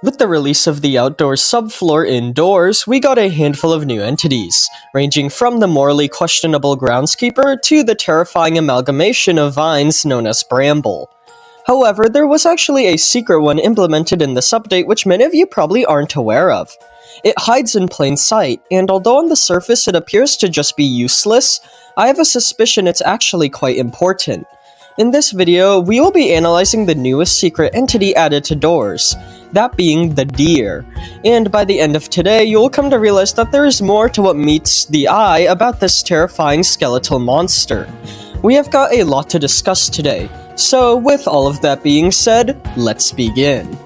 With the release of the outdoor subfloor indoors, we got a handful of new entities, ranging from the morally questionable groundskeeper to the terrifying amalgamation of vines known as Bramble. However, there was actually a secret one implemented in this update which many of you probably aren't aware of. It hides in plain sight, and although on the surface it appears to just be useless, I have a suspicion it's actually quite important. In this video, we will be analyzing the newest secret entity added to doors, that being the deer. And by the end of today, you'll come to realize that there is more to what meets the eye about this terrifying skeletal monster. We have got a lot to discuss today, so with all of that being said, let's begin.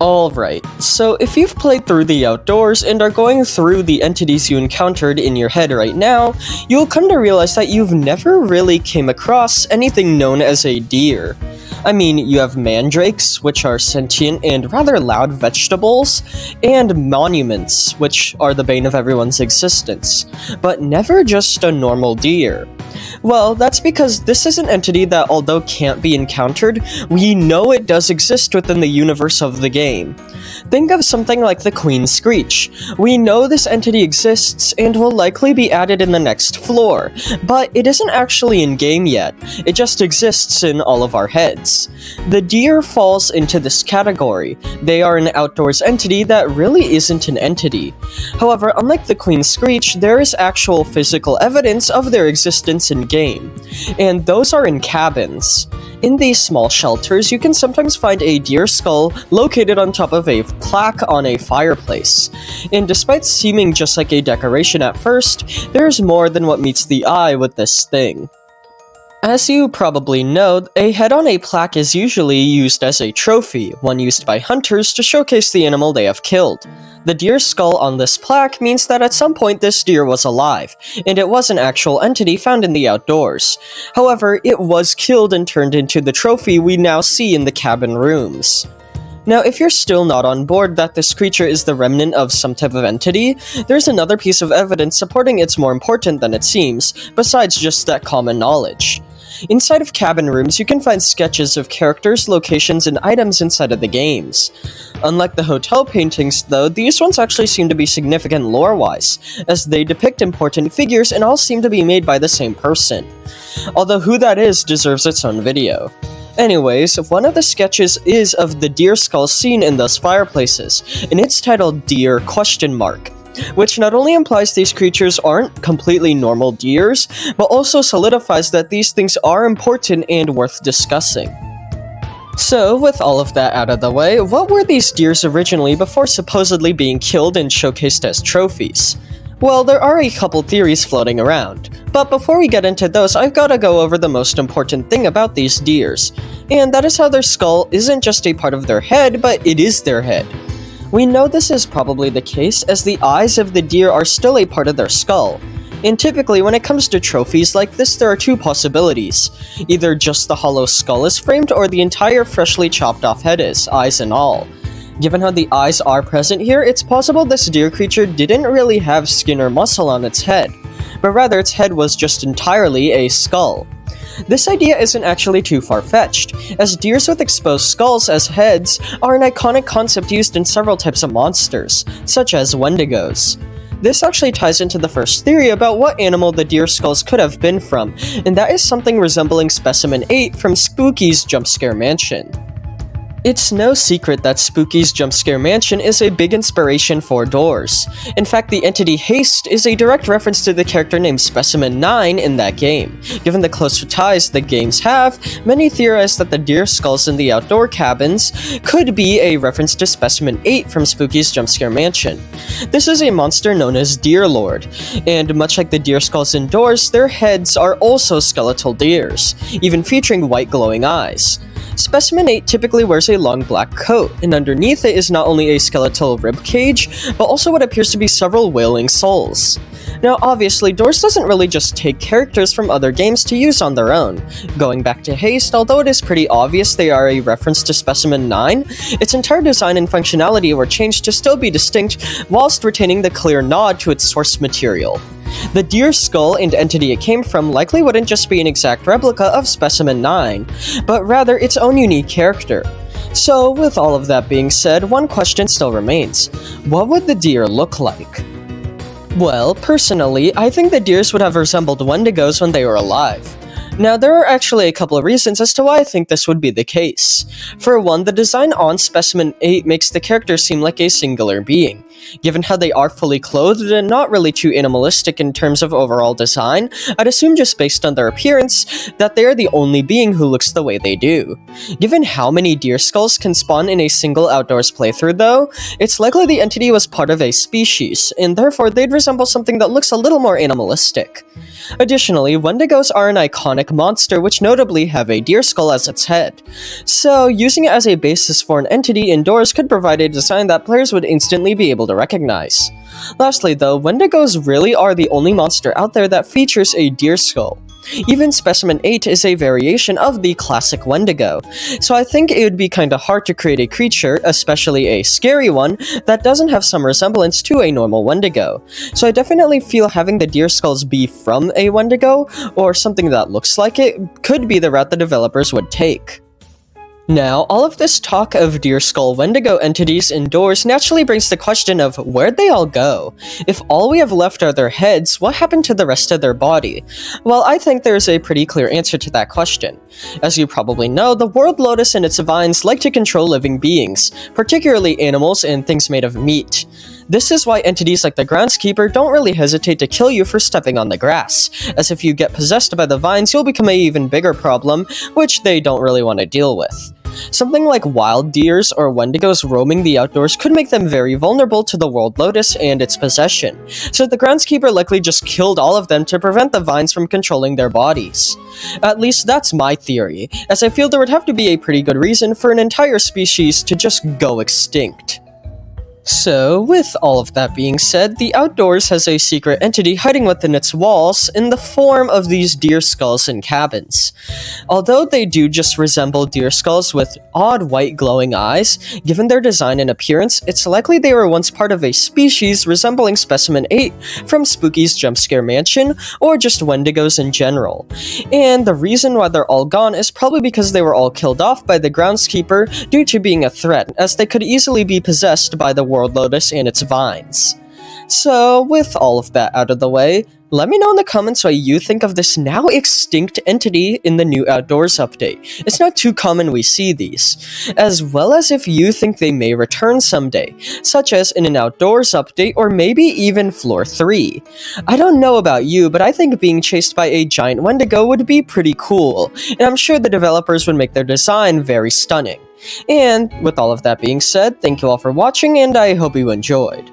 Alright, so if you've played through the outdoors and are going through the entities you encountered in your head right now, you'll come to realize that you've never really came across anything known as a deer. I mean, you have mandrakes, which are sentient and rather loud vegetables, and monuments, which are the bane of everyone's existence, but never just a normal deer. Well, that's because this is an entity that, although can't be encountered, we know it does exist within the universe of the game. Think of something like the Queen Screech. We know this entity exists and will likely be added in the next floor, but it isn't actually in-game yet, it just exists in all of our heads. The deer falls into this category. They are an outdoors entity that really isn't an entity. However, unlike the Queen Screech, there is actual physical evidence of their existence in-game, and those are in cabins. In these small shelters, you can sometimes find a deer skull located on top of a plaque on a fireplace. And despite seeming just like a decoration at first, there's more than what meets the eye with this thing. As you probably know, a head on a plaque is usually used as a trophy, one used by hunters to showcase the animal they have killed. The deer skull on this plaque means that at some point this deer was alive, and it was an actual entity found in the outdoors. However, it was killed and turned into the trophy we now see in the cabin rooms. Now, if you're still not on board that this creature is the remnant of some type of entity, there's another piece of evidence supporting it's more important than it seems, besides just that common knowledge. Inside of cabin rooms, you can find sketches of characters, locations, and items inside of the games. Unlike the hotel paintings, though, these ones actually seem to be significant lore-wise, as they depict important figures and all seem to be made by the same person. Although who that is deserves its own video. Anyways, one of the sketches is of the deer skull seen in those fireplaces, and it's titled Deer ? Which not only implies these creatures aren't completely normal deers, but also solidifies that these things are important and worth discussing. So, with all of that out of the way, what were these deers originally before supposedly being killed and showcased as trophies? Well, there are a couple theories floating around, but before we get into those, I've gotta go over the most important thing about these deers, and that is how their skull isn't just a part of their head, but it is their head. We know this is probably the case as the eyes of the deer are still a part of their skull, and typically when it comes to trophies like this there are two possibilities. Either just the hollow skull is framed or the entire freshly chopped off head is, eyes and all. Given how the eyes are present here, it's possible this deer creature didn't really have skin or muscle on its head, but rather its head was just entirely a skull. This idea isn't actually too far-fetched, as deers with exposed skulls as heads are an iconic concept used in several types of monsters, such as Wendigos. This actually ties into the first theory about what animal the deer skulls could have been from, and that is something resembling Specimen 8 from Spooky's Jump Scare Mansion. It's no secret that Spooky's Jump Scare Mansion is a big inspiration for doors. In fact, the entity Haste is a direct reference to the character named Specimen 9 in that game. Given the close ties the games have, many theorize that the deer skulls in the outdoor cabins could be a reference to Specimen 8 from Spooky's Jump Scare Mansion. This is a monster known as Deer Lord, and much like the deer skulls indoors, their heads are also skeletal deers, even featuring white glowing eyes. Specimen 8 typically wears a long black coat, and underneath it is not only a skeletal ribcage, but also what appears to be several wailing souls. Now obviously, Doors doesn't really just take characters from other games to use on their own. Going back to Haste, although it is pretty obvious they are a reference to Specimen 9, its entire design and functionality were changed to still be distinct whilst retaining the clear nod to its source material. The deer skull and entity it came from likely wouldn't just be an exact replica of Specimen 9, but rather its own unique character. So, with all of that being said, one question still remains. What would the deer look like? Well, personally, I think the deers would have resembled Wendigos when they were alive. Now, there are actually a couple of reasons as to why I think this would be the case. For one, the design on Specimen 8 makes the character seem like a singular being. Given how they are fully clothed and not really too animalistic in terms of overall design, I'd assume just based on their appearance that they are the only being who looks the way they do. Given how many deer skulls can spawn in a single outdoors playthrough though, it's likely the entity was part of a species, and therefore they'd resemble something that looks a little more animalistic. Additionally, Wendigos are an iconic monster which notably have a deer skull as its head, so using it as a basis for an entity indoors could provide a design that players would instantly be able to recognize. Lastly though, Wendigos really are the only monster out there that features a deer skull. Even Specimen 8 is a variation of the classic Wendigo, so I think it would be kinda hard to create a creature, especially a scary one, that doesn't have some resemblance to a normal Wendigo. So I definitely feel having the deer skulls be from a Wendigo, or something that looks like it, could be the route the developers would take. Now, all of this talk of deer skull Wendigo entities indoors naturally brings the question of where'd they all go? If all we have left are their heads, what happened to the rest of their body? Well, I think there's a pretty clear answer to that question. As you probably know, the world lotus and its vines like to control living beings, particularly animals and things made of meat. This is why entities like the groundskeeper don't really hesitate to kill you for stepping on the grass, as if you get possessed by the vines, you'll become an even bigger problem, which they don't really want to deal with. Something like wild deers or Wendigos roaming the outdoors could make them very vulnerable to the World Lotus and its possession, so the groundskeeper likely just killed all of them to prevent the vines from controlling their bodies. At least that's my theory, as I feel there would have to be a pretty good reason for an entire species to just go extinct. So, with all of that being said, the outdoors has a secret entity hiding within its walls in the form of these deer skulls and cabins. Although they do just resemble deer skulls with odd white glowing eyes, given their design and appearance, it's likely they were once part of a species resembling Specimen 8 from Spooky's Jumpscare Mansion, or just Wendigos in general. And the reason why they're all gone is probably because they were all killed off by the groundskeeper due to being a threat, as they could easily be possessed by the World Lotus and its vines. So, with all of that out of the way, let me know in the comments what you think of this now extinct entity in the new Outdoors update. It's not too common we see these, as well as if you think they may return someday, such as in an Outdoors update or maybe even Floor 3. I don't know about you, but I think being chased by a giant Wendigo would be pretty cool, and I'm sure the developers would make their design very stunning. And with all of that being said, thank you all for watching, and I hope you enjoyed.